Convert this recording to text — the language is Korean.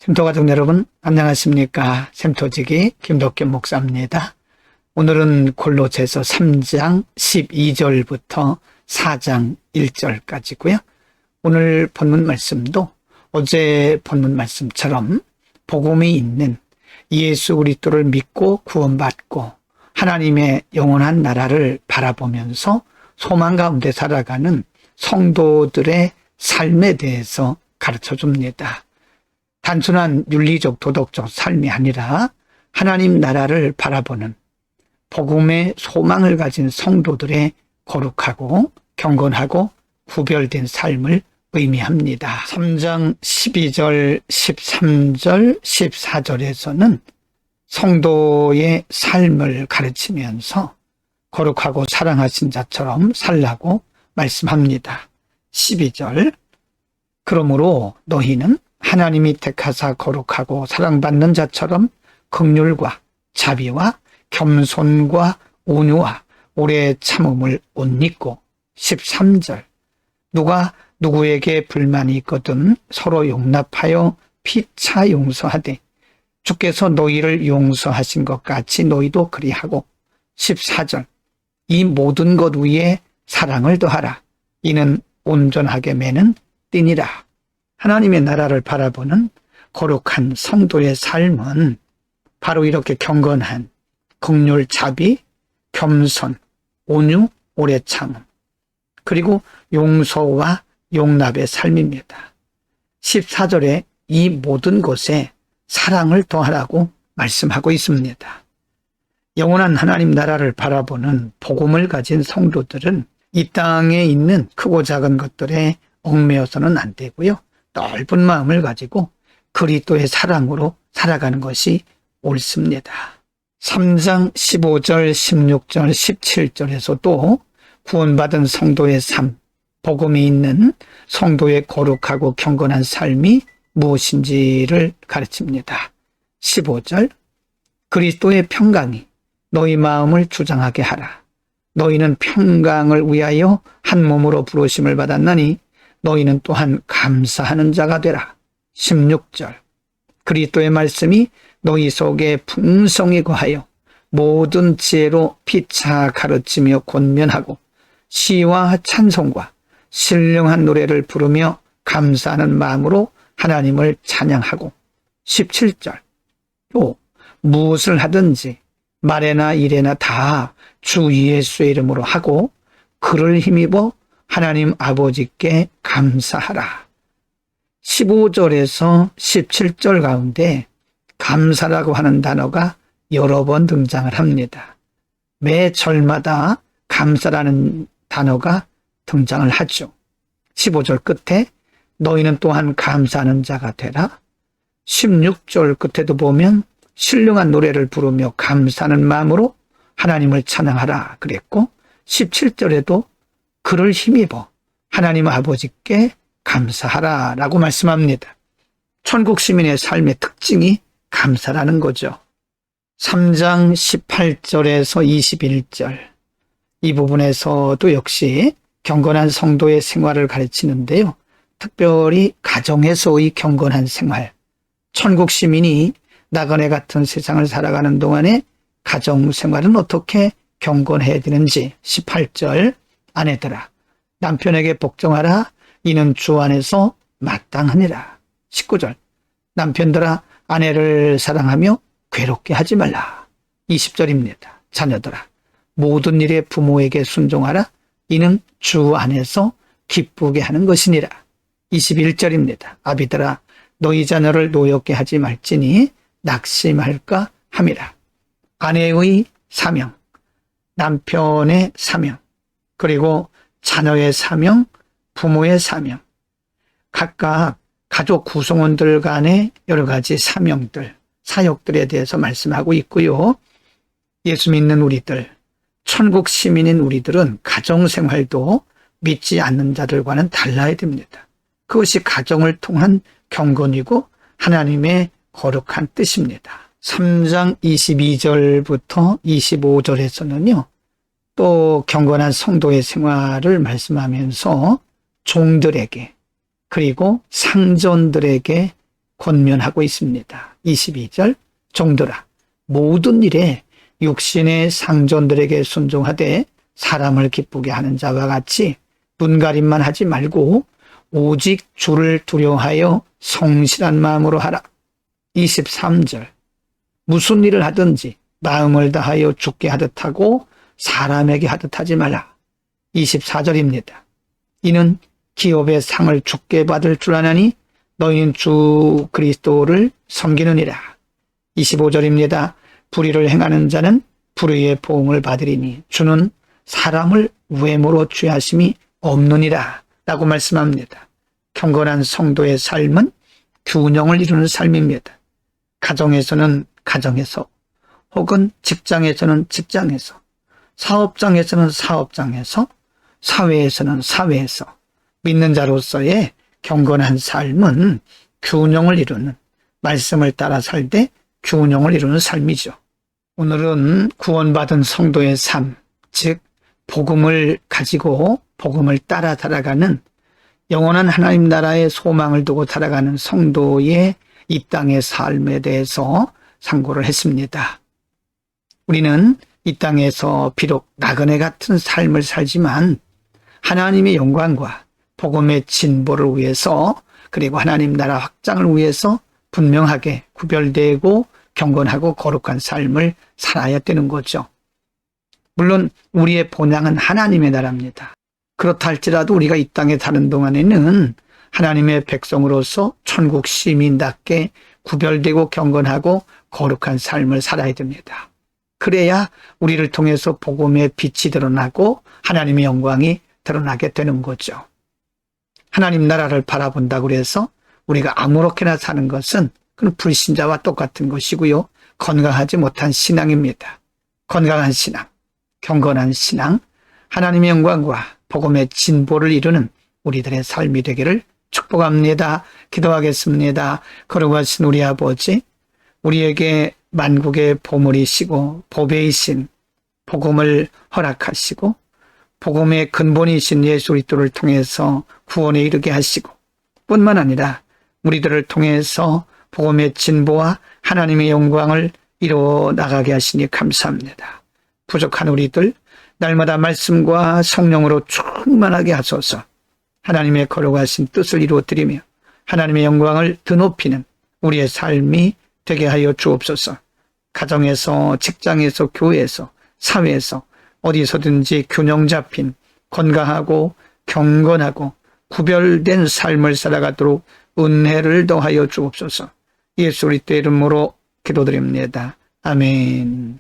샘토가족 여러분 안녕하십니까. 샘토지기 김덕겸 목사입니다. 오늘은 골로새서 3장 12절부터 4장 1절까지고요. 오늘 본문 말씀도 어제 본문 말씀처럼 복음이 있는 예수 그리스도를 믿고 구원받고 하나님의 영원한 나라를 바라보면서 소망 가운데 살아가는 성도들의 삶에 대해서 가르쳐 줍니다. 단순한 윤리적 도덕적 삶이 아니라 하나님 나라를 바라보는 복음의 소망을 가진 성도들의 거룩하고 경건하고 구별된 삶을 의미합니다. 3장 12절, 13절, 14절에서는 성도의 삶을 가르치면서 거룩하고 사랑하신 자처럼 살라고 말씀합니다. 12절, 그러므로 너희는 하나님이 택하사 거룩하고 사랑받는 자처럼 긍휼과 자비와 겸손과 온유와 오래 참음을 옷 입고 13절, 누가 누구에게 불만이 있거든 서로 용납하여 피차 용서하되 주께서 너희를 용서하신 것 같이 너희도 그리하고 14절, 이 모든 것 위에 사랑을 더하라. 이는 온전하게 매는 띠니라. 하나님의 나라를 바라보는 거룩한 성도의 삶은 바로 이렇게 경건한 긍휼, 자비, 겸손, 온유, 오래 참음, 그리고 용서와 용납의 삶입니다. 14절에 이 모든 것에 사랑을 더하라고 말씀하고 있습니다. 영원한 하나님 나라를 바라보는 복음을 가진 성도들은 이 땅에 있는 크고 작은 것들에 얽매여서는 안 되고요. 넓은 마음을 가지고 그리스도의 사랑으로 살아가는 것이 옳습니다. 3장 15절, 16절, 17절에서도 구원받은 성도의 삶, 복음이 있는 성도의 거룩하고 경건한 삶이 무엇인지를 가르칩니다. 15절, 그리스도의 평강이 너희 마음을 주장하게 하라. 너희는 평강을 위하여 한 몸으로 부르심을 받았나니 너희는 또한 감사하는 자가 되라. 16절, 그리스도의 말씀이 너희 속에 풍성히 거하여 모든 지혜로 피차 가르치며 권면하고 시와 찬송과 신령한 노래를 부르며 감사하는 마음으로 하나님을 찬양하고 17절, 또 무엇을 하든지 말에나 일에나 다 주 예수의 이름으로 하고 그를 힘입어 하나님 아버지께 감사하라. 15절에서 17절 가운데 감사라고 하는 단어가 여러 번 등장을 합니다. 매 절마다 감사라는 단어가 등장을 하죠. 15절 끝에 너희는 또한 감사하는 자가 되라. 16절 끝에도 보면 신령한 노래를 부르며 감사하는 마음으로 하나님을 찬양하라 그랬고 17절에도 그를 힘입어 하나님 아버지께 감사하라 라고 말씀합니다. 천국 시민의 삶의 특징이 감사라는 거죠. 3장 18절에서 21절, 이 부분에서도 역시 경건한 성도의 생활을 가르치는데요. 특별히 가정에서의 경건한 생활, 천국 시민이 나그네 같은 세상을 살아가는 동안에 가정 생활은 어떻게 경건해야 되는지 18절, 아내들아 남편에게 복종하라. 이는 주 안에서 마땅하니라. 19절, 남편들아 아내를 사랑하며 괴롭게 하지 말라. 20절입니다. 자녀들아 모든 일에 부모에게 순종하라. 이는 주 안에서 기쁘게 하는 것이니라. 21절입니다. 아비들아 너희 자녀를 노엽게 하지 말지니 낙심할까 함이라. 아내의 사명, 남편의 사명, 그리고 자녀의 사명, 부모의 사명, 각각 가족 구성원들 간의 여러 가지 사명들, 사역들에 대해서 말씀하고 있고요. 예수 믿는 우리들, 천국 시민인 우리들은 가정생활도 믿지 않는 자들과는 달라야 됩니다. 그것이 가정을 통한 경건이고 하나님의 거룩한 뜻입니다. 3장 22절부터 25절에서는요. 또 경건한 성도의 생활을 말씀하면서 종들에게 그리고 상전들에게 권면하고 있습니다. 22절 종들아 모든 일에 육신의 상전들에게 순종하되 사람을 기쁘게 하는 자와 같이 눈가림만 하지 말고 오직 주를 두려워하여 성실한 마음으로 하라. 23절 무슨 일을 하든지 마음을 다하여 주께 하듯 하고 사람에게 하듯 하지 말라. 24절입니다. 이는 기업의 상을 주께 받을 줄 아나니 너희는 주 그리스도를 섬기느니라. 25절입니다. 불의를 행하는 자는 불의의 보응을 받으리니 주는 사람을 외모로 취하심이 없느니라 라고 말씀합니다. 경건한 성도의 삶은 균형을 이루는 삶입니다. 가정에서는 가정에서, 혹은 직장에서는 직장에서, 사업장에서는 사업장에서, 사회에서는 사회에서 믿는 자로서의 경건한 삶은 균형을 이루는, 말씀을 따라 살 때 균형을 이루는 삶이죠. 오늘은 구원받은 성도의 삶, 즉 복음을 가지고 복음을 따라 살아가는 영원한 하나님 나라의 소망을 두고 살아가는 성도의 이 땅의 삶에 대해서 상고를 했습니다. 우리는 이 땅에서 비록 나그네 같은 삶을 살지만 하나님의 영광과 복음의 진보를 위해서, 그리고 하나님 나라 확장을 위해서 분명하게 구별되고 경건하고 거룩한 삶을 살아야 되는 거죠. 물론 우리의 본향은 하나님의 나라입니다. 그렇다 할지라도 우리가 이 땅에 사는 동안에는 하나님의 백성으로서 천국 시민답게 구별되고 경건하고 거룩한 삶을 살아야 됩니다. 그래야 우리를 통해서 복음의 빛이 드러나고 하나님의 영광이 드러나게 되는 거죠. 하나님 나라를 바라본다고 해서 우리가 아무렇게나 사는 것은 그건 불신자와 똑같은 것이고요. 건강하지 못한 신앙입니다. 건강한 신앙, 경건한 신앙, 하나님의 영광과 복음의 진보를 이루는 우리들의 삶이 되기를 축복합니다. 기도하겠습니다. 거룩하신 우리 아버지, 우리에게 만국의 보물이시고 보배이신 복음을 허락하시고 복음의 근본이신 예수 그리스도를 통해서 구원에 이르게 하시고, 뿐만 아니라 우리들을 통해서 복음의 진보와 하나님의 영광을 이루어 나가게 하시니 감사합니다. 부족한 우리들 날마다 말씀과 성령으로 충만하게 하소서. 하나님의 거룩하신 뜻을 이루어드리며 하나님의 영광을 드높이는 우리의 삶이 되게 하여 주옵소서. 가정에서, 직장에서, 교회에서, 사회에서 어디서든지 균형 잡힌 건강하고 경건하고 구별된 삶을 살아가도록 은혜를 더하여 주옵소서. 예수 그리스도의 이름으로 기도드립니다. 아멘.